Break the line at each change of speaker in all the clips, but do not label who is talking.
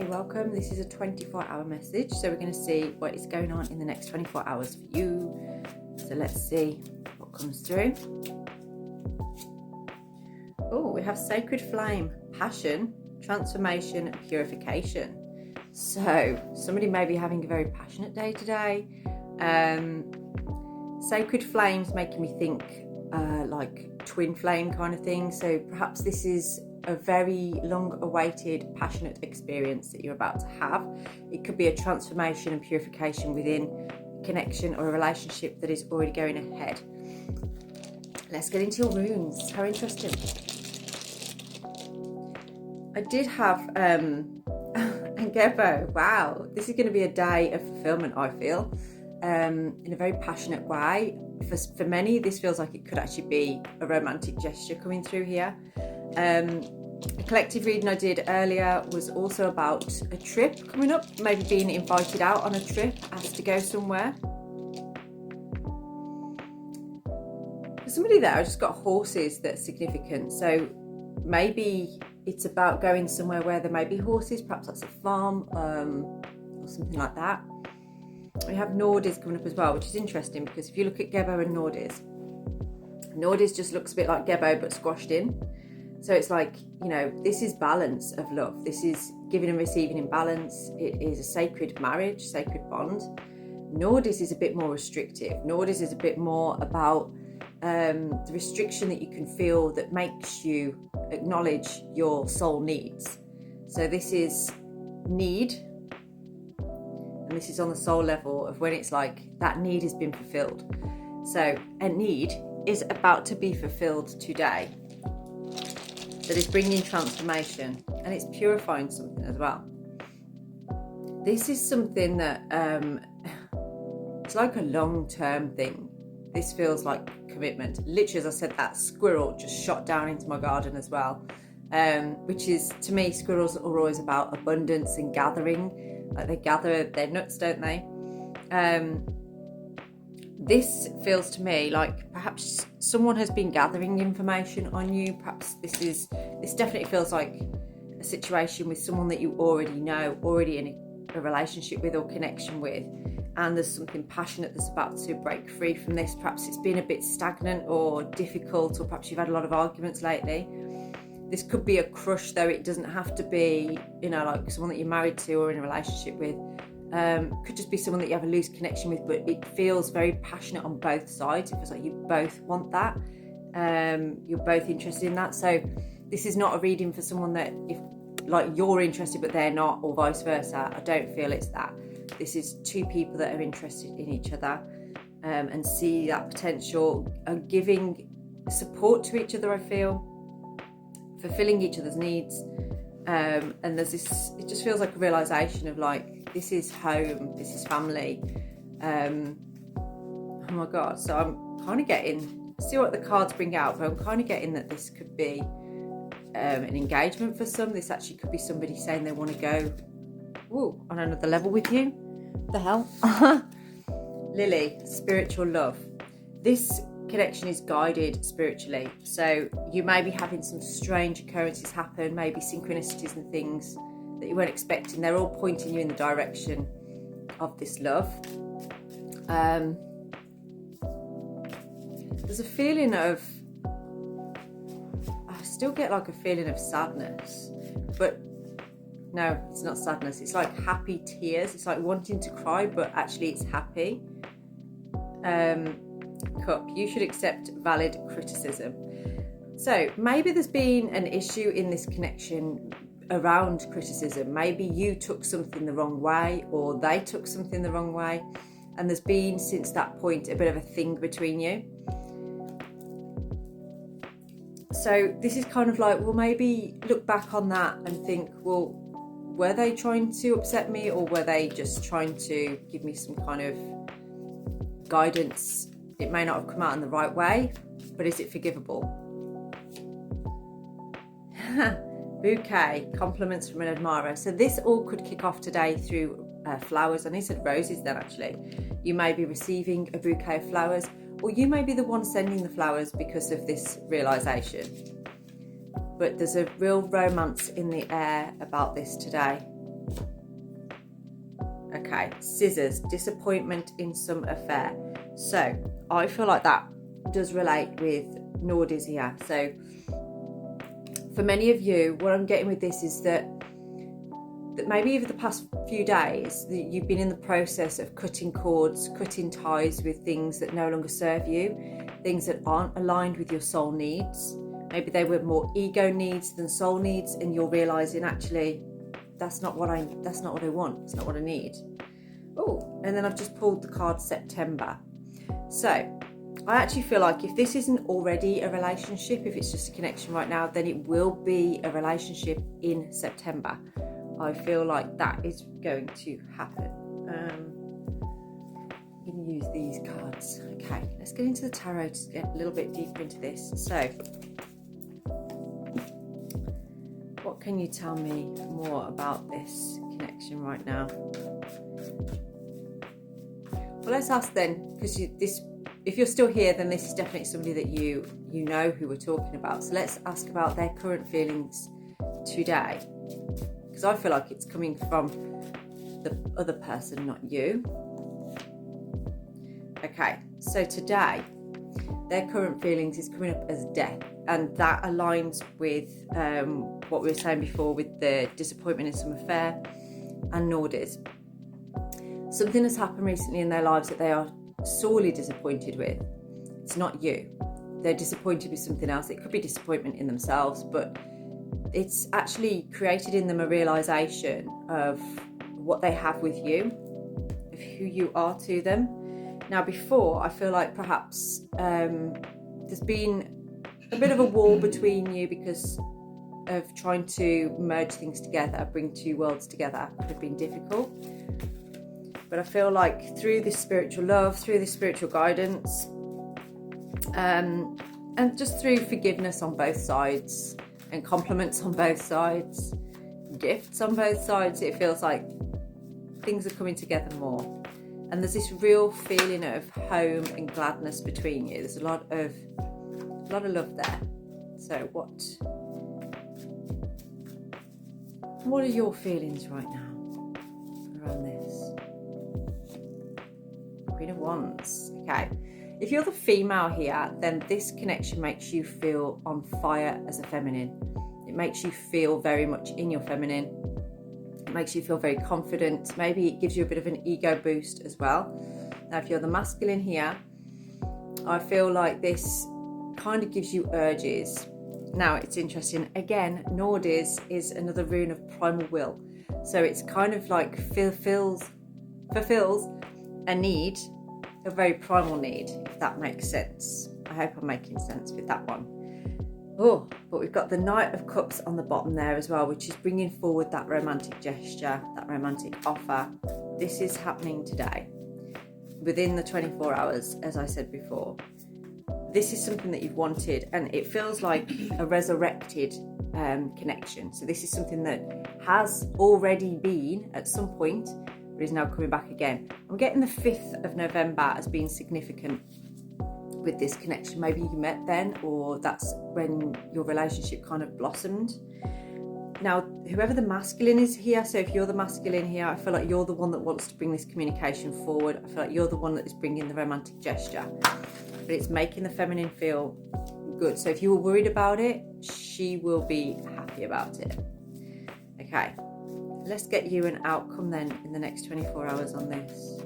welcome. This is a 24-hour message, so we're going to see what is going on in the next 24 hours for you. So let's see what comes through. Oh, we have sacred flame, passion, transformation, and purification. So somebody may be having a very passionate day today. Sacred flames making me think like twin flame kind of thing. So perhaps this is a very long awaited passionate experience that you're about to have. It could be a transformation and purification within a connection or a relationship that is already going ahead. Let's get into your runes. How interesting. I did have Gebo. Wow, this is going to be a day of fulfillment, I feel, in a very passionate way. For many, this feels like it could actually be a romantic gesture coming through here. A collective reading I did earlier was also about a trip coming up, maybe being invited out on a trip, asked to go somewhere. For somebody there, I just got horses that's significant. So maybe it's about going somewhere where there may be horses, perhaps that's a farm or something like that. We have Nordis coming up as well, which is interesting because if you look at Gebo and Nordis just looks a bit like Gebo but squashed in. So it's like, you know, this is balance of love. This is giving and receiving in balance. It is a sacred marriage, sacred bond. Nordis is a bit more restrictive. Nordis is a bit more about the restriction that you can feel that makes you acknowledge your soul needs. So this is need, and this is on the soul level of when it's like that need has been fulfilled. So a need is about to be fulfilled today. That is bringing transformation, and it's purifying something as well. This is something that it's like a long-term thing. This feels like commitment. Literally, as I said, that squirrel just shot down into my garden as well, which is, to me, squirrels are always about abundance and gathering. Like they gather their nuts, don't they? This feels to me like perhaps someone has been gathering information on you. Perhaps this definitely feels like a situation with someone that you already know, already in a relationship with or connection with, and there's something passionate that's about to break free from this. Perhaps it's been a bit stagnant or difficult, or perhaps you've had a lot of arguments lately. This could be a crush, though. It doesn't have to be, you know, like someone that you're married to or in a relationship with. Could just be someone that you have a loose connection with, but it feels very passionate on both sides. It feels like you both want that. You're both interested in that. So this is not a reading for someone that if like you're interested but they're not, or vice versa. I don't feel it's that. This is two people that are interested in each other and see that potential, giving support to each other, I feel, fulfilling each other's needs. And there's this, it just feels like a realization of like, this is home, this is family. Oh my God. So I'm kind of getting, see what the cards bring out, but I'm kind of getting that this could be an engagement for some. This actually could be somebody saying they want to go on another level with you. What the hell? Lily, spiritual love. This connection is guided spiritually. So you may be having some strange occurrences happen, maybe synchronicities and things that you weren't expecting. They're all pointing you in the direction of this love. There's a feeling of, I still get like a feeling of sadness, but no, it's not sadness. It's like happy tears. It's like wanting to cry, but actually it's happy. Cup, you should accept valid criticism. So maybe there's been an issue in this connection around criticism. Maybe you took something the wrong way, or they took something the wrong way, and there's been since that point a bit of a thing between you. So this is kind of like, well, maybe look back on that and think, well, were they trying to upset me, or were they just trying to give me some kind of guidance? It may not have come out in the right way, but is it forgivable? Bouquet, compliments from an admirer. So this all could kick off today through flowers. I know you said roses then, actually. You may be receiving a bouquet of flowers, or you may be the one sending the flowers because of this realisation. But there's a real romance in the air about this today. Okay, scissors, disappointment in some affair. So I feel like that does relate with Nordis here. So for many of you, what I'm getting with this is that maybe over the past few days, you've been in the process of cutting cords, cutting ties with things that no longer serve you, things that aren't aligned with your soul needs. Maybe they were more ego needs than soul needs, and you're realizing actually that's not what I want. It's not what I need. Oh, and then I've just pulled the card September. So I actually feel like if this isn't already a relationship, if it's just a connection right now, then it will be a relationship in September. I feel like that is going to happen. I'm going to use these cards. Okay, let's get into the tarot to get a little bit deeper into this. So, what can you tell me more about this connection right now? Well, let's ask then, because if you're still here, then this is definitely somebody that you know who we're talking about. So let's ask about their current feelings today, because I feel like it's coming from the other person, not you. Okay, so today, their current feelings is coming up as death, and that aligns with what we were saying before with the disappointment in some affair and Nordis. Something has happened recently in their lives that they are sorely disappointed with. It's not you. They're disappointed with something else. It could be disappointment in themselves, but it's actually created in them a realization of what they have with you, of who you are to them. Now, before, I feel like perhaps there's been a bit of a wall between you because of trying to merge things together, bring two worlds together. It could have been difficult. But I feel like through this spiritual love, through this spiritual guidance, and just through forgiveness on both sides, and compliments on both sides, gifts on both sides, it feels like things are coming together more. And there's this real feeling of home and gladness between you. There's a lot of love there. So what are your feelings right now around this? Queen of Wands. Okay. If you're the female here, then this connection makes you feel on fire as a feminine. It makes you feel very much in your feminine. It makes you feel very confident. Maybe it gives you a bit of an ego boost as well. Now, if you're the masculine here, I feel like this kind of gives you urges. Now, it's interesting. Again, Nordis is another rune of primal will. So it's kind of like fulfills a need, a very primal need, if that makes sense. I hope I'm making sense with that one. Oh, but we've got the Knight of Cups on the bottom there as well, which is bringing forward that romantic gesture, that romantic offer. This is happening today, within the 24 hours, as I said before. This is something that you've wanted, and it feels like a resurrected connection. So this is something that has already been at some point, but is now coming back again. I'm getting the 5th of November as being significant with this connection. Maybe you met then, or that's when your relationship kind of blossomed. Now, whoever the masculine is here, so if you're the masculine here, I feel like you're the one that wants to bring this communication forward. I feel like you're the one that is bringing the romantic gesture, but it's making the feminine feel good. So if you were worried about it, she will be happy about it. Okay, let's get you an outcome then in the next 24 hours on this.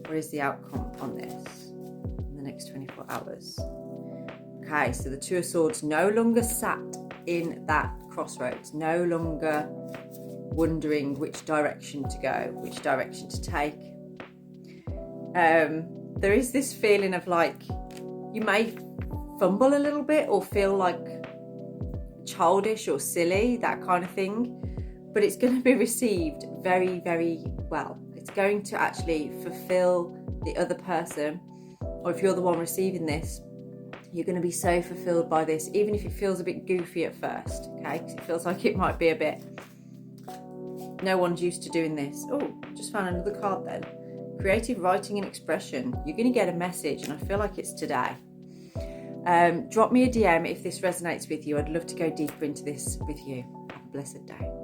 What is the outcome on this in the next 24 hours? Okay, so the Two of Swords no longer sat in that crossroads, no longer wondering which direction to go, which direction to take. There is this feeling of like you may fumble a little bit or feel like childish or silly, that kind of thing, but it's going to be received very, very well. It's going to actually fulfill the other person, or if you're the one receiving this, you're going to be so fulfilled by this, even if it feels a bit goofy at first, okay? Because it feels like it might be a bit, no one's used to doing this. Oh, just found another card then. Creative writing and expression. You're going to get a message, and I feel like it's today. Drop me a DM if this resonates with you. I'd love to go deeper into this with you. Have a blessed day.